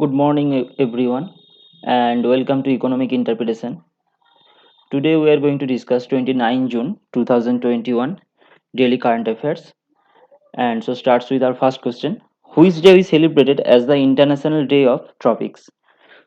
Good morning, everyone, and welcome to Economic Interpretation. Today, we are going to discuss 29 June 2021 daily current affairs. And so, starts with our first question: which day is celebrated as the International Day of Tropics?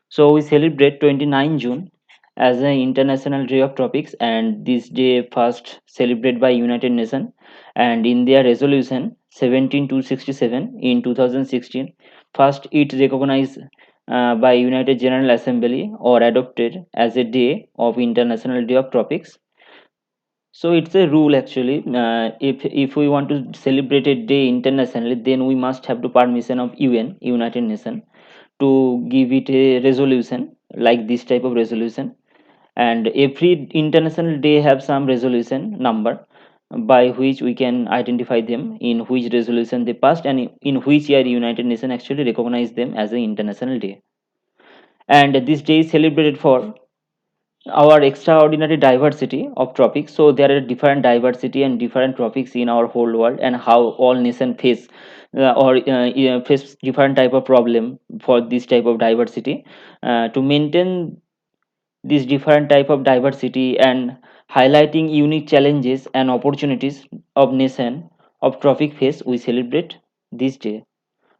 So, we celebrate 29 June as the International Day of Tropics, and this day first celebrated by United Nations, and in their resolution 17267 in 2016, first it recognized by United General Assembly or adopted as a day of International Day of Tropics. So it's a rule actually. If we want to celebrate a day internationally, then we must have the permission of UN, United Nations, to give it a resolution like this type of resolution. And every international day have some resolution number by which we can identify them in which resolution they passed and in which year United Nations actually recognize them as an international day. And this day is celebrated for our extraordinary diversity of tropics. So there are different diversity and different tropics in our whole world, and how all nations face face different type of problem for this type of diversity. To maintain this different type of diversity and highlighting unique challenges and opportunities of nation of tropic face, we celebrate this day.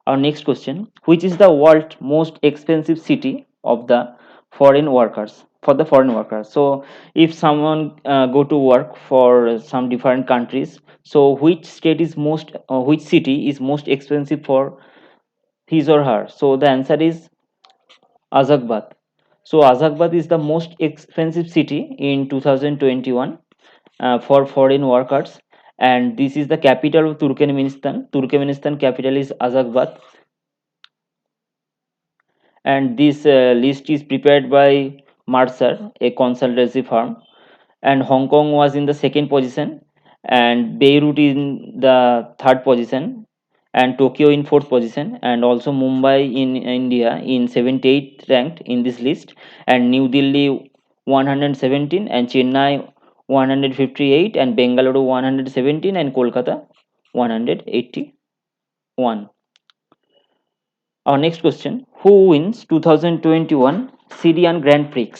Our next question: which is the world most expensive city of the foreign workers for the foreign workers? So if someone go to work for some different countries, so which state is most which city is most expensive for his or her? So the answer is Azakbad. So Azakbad is the most expensive city in 2021 for foreign workers, and this is the capital of Turkmenistan. Turkmenistan capital is Azakbad, and this list is prepared by Mercer, a consultancy firm, and Hong Kong was in the second position, and Beirut in the third position, and Tokyo in fourth position, and also Mumbai in India in 78th ranked in this list, and New Delhi 117, and Chennai 158, and Bengaluru 117, and Kolkata 181. Our next question: who wins 2021 Syrian Grand Prix?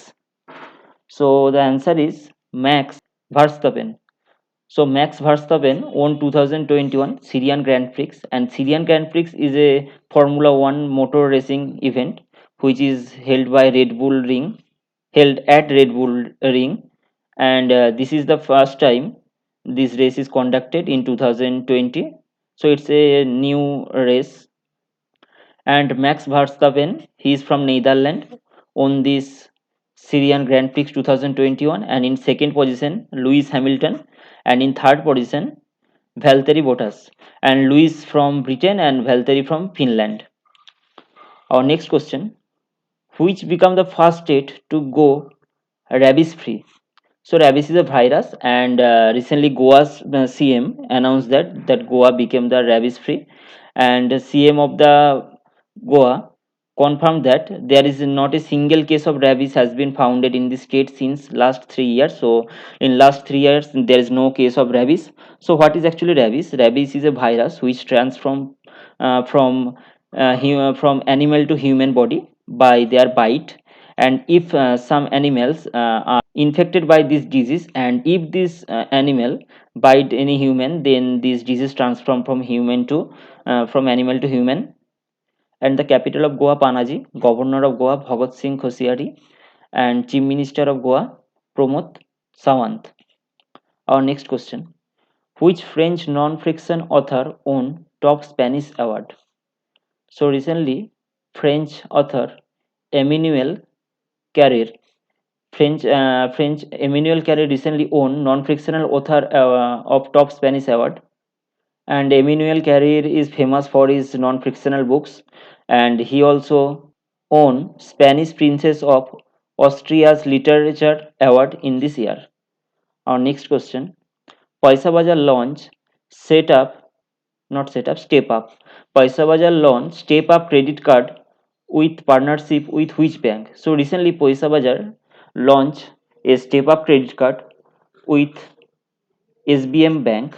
So the answer is Max Verstappen. So Max Verstappen won 2021 Syrian Grand Prix, and Syrian Grand Prix is a Formula One motor racing event which is held at Red Bull Ring, and this is the first time this race is conducted in 2020. So it's a new race, and Max Verstappen, he is from Netherlands, won this Syrian Grand Prix 2021, and in second position Lewis Hamilton, and in third position Valtteri Bottas, and Lewis from Britain and Valtteri from Finland. Our next question: which become the first state to go rabies free? So rabies is a virus, and recently Goa's CM announced that Goa became the rabies free, and the CM of the Goa confirmed that there is not a single case of rabies has been founded in the state since last 3 years. So in last 3 years there is no case of rabies. So what is actually rabies? Rabies is a virus which transforms from animal to human body by their bite, and if some animals are infected by this disease, and if this animal bite any human, then this disease transform from animal to human. And the capital of Goa, Panaji, governor of Goa, Bhagat Singh Khosiari, and chief minister of Goa, Pramod Sawant. Our next question: which French non-fiction author won top Spanish award? So recently, French author Emmanuel Carrère, French Emmanuel Carrère recently won non-fictional author of top Spanish award. And Emmanuel Carrère is famous for his non-fictional books, and he also won Spanish Princess of Austria's Literature Award in this year. Our next question: Paisabaja launch set up, not set up, step up. Paisabaja launch step up credit card with partnership with which bank? So recently Paisabaja launched a step up credit card with SBM Bank,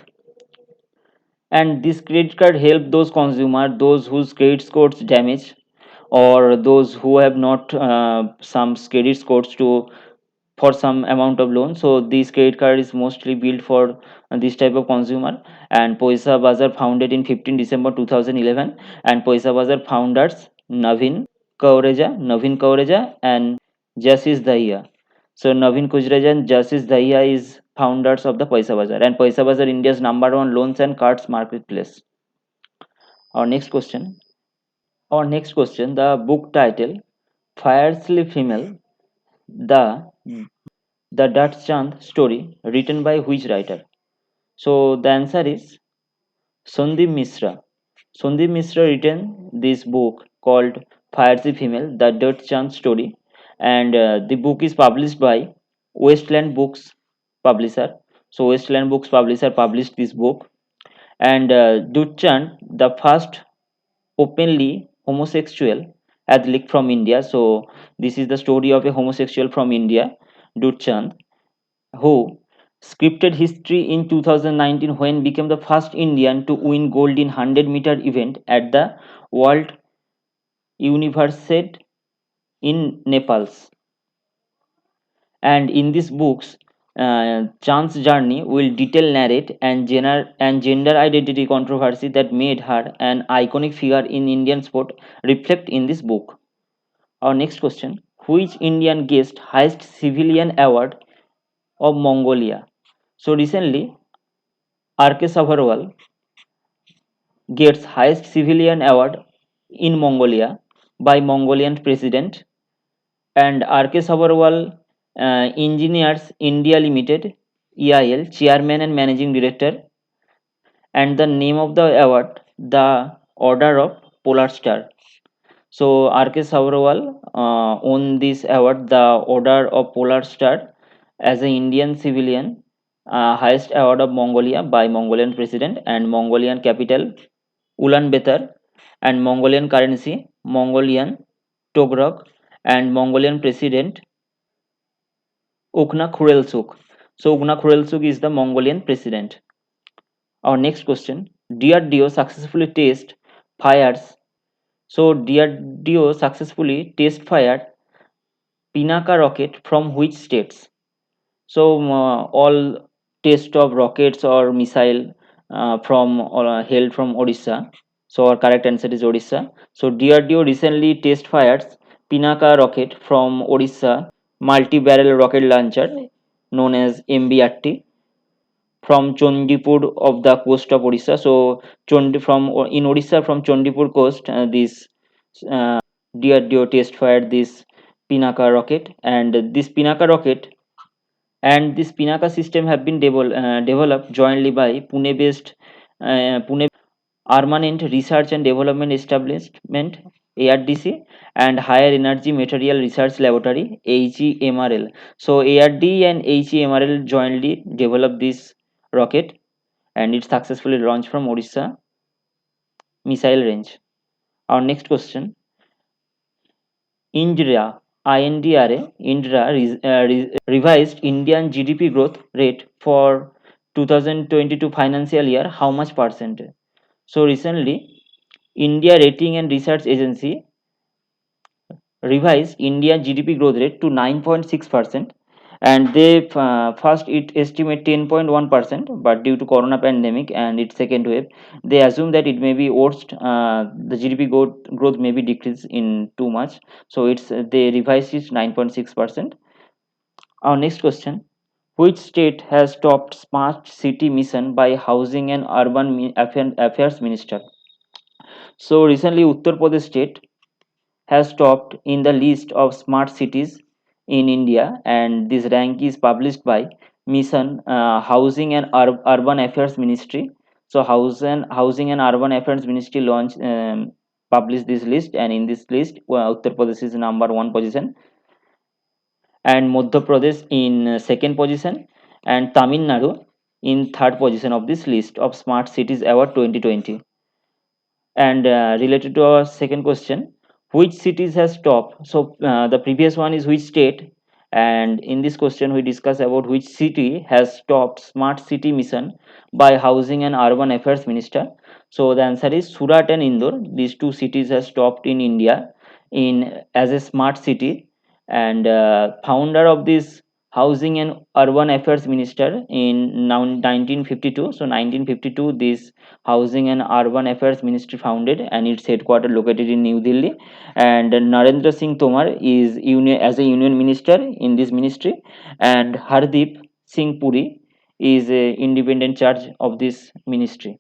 and this credit card help those consumer those whose credit scores damaged or those who have not some credit scores to for some amount of loan. So this credit card is mostly built for this type of consumer. And Poisa Bazar founded in 15 December 2011, and Poisa Bazar founders Navin Kaureja and Jasis Dahiya. So Navin Kujreja and Jasis Dahiya is founders of the Paisa Bazar, and Paisa Bazar India's number one loans and cards marketplace. Our next question. The book title Fiercely Female, the the Dutch Chand story, written by which writer? So the answer is Sandeep Misra. Sandeep Misra written this book called Fiercely Female, the Dutch Chand story, and the book is published by Westland Books publisher. So Westland Books publisher published this book, and Dutchand, the first openly homosexual athlete from India. So this is the story of a homosexual from India, Dutchand, who scripted history in 2019 when became the first Indian to win gold in 100-meter event at the World Universiade in Nepal's. And in these books, Chan's journey will detail narrate and gender identity controversy that made her an iconic figure in Indian sport reflect in this book. Our next question: which Indian guest highest civilian award of Mongolia? So recently, R.K. Sabharwal gets highest civilian award in Mongolia by Mongolian president, and R.K. Sabharwal Engineers India Limited EIL chairman and managing director, and the name of the award the Order of Polar Star. So R.K. Sabharwal won this award, the Order of Polar Star, as an Indian civilian, highest award of Mongolia by Mongolian president, and Mongolian capital Ulaanbaatar, and Mongolian currency Mongolian Togrok, and Mongolian president Ukna Khurelsuk. So Ukna Khurelsuk is the Mongolian president. Our next question: DRDO successfully test fires. So DRDO successfully test fired Pinaka rocket from which states? So all test of rockets or missile from held from Odisha. So our correct answer is Odisha. So DRDO recently test fires Pinaka rocket from Odisha multi-barrel rocket launcher known as MBRT from Chandipur of the coast of Odisha. So in Odisha from Chandipur coast, this DRDO test fired this Pinaka rocket, and this Pinaka system have been developed jointly by Pune Armament Research and Development Establishment ARDC and Higher Energy Material Research Laboratory HEMRL. So ARD and HEMRL jointly developed this rocket, and it successfully launched from Odisha missile range. Our next question: Indra revised Indian GDP growth rate for 2022 financial year. How much percent? So recently, India Rating and Research Agency revised Indian GDP growth rate to 9.6%, and they first it estimate 10.1%, but due to corona pandemic and its second wave, they assume that it may be worst. The GDP growth may be decreased in too much, so it's they revised it 9.6%. Our next question: which state has stopped smart city mission by housing and urban affairs minister? So recently, Uttar Pradesh state has topped in the list of smart cities in India, and this rank is published by Mission Housing and Urban Affairs Ministry. So, Housing and Urban Affairs Ministry published this list, and in this list, Uttar Pradesh is number one position, and Madhya Pradesh in second position, and Tamil Nadu in third position of this list of Smart Cities Award 2020. And related to our second question, which cities has top? So the previous one is which state, and in this question we discuss about which city has topped smart city mission by housing and urban affairs minister. So the answer is Surat and Indore. These two cities has topped in India in as a smart city, and founder of this housing and urban affairs minister in now 1952. So 1952 this housing and urban affairs ministry founded, and its headquarters located in New Delhi. And Narendra Singh Tomar is union as a union minister in this ministry, and Hardeep Singh Puri is a independent charge of this ministry.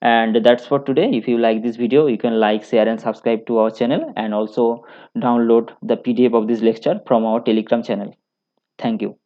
And that's for today. If you like this video, you can like, share and subscribe to our channel, and also download the PDF of this lecture from our Telegram channel. Thank you.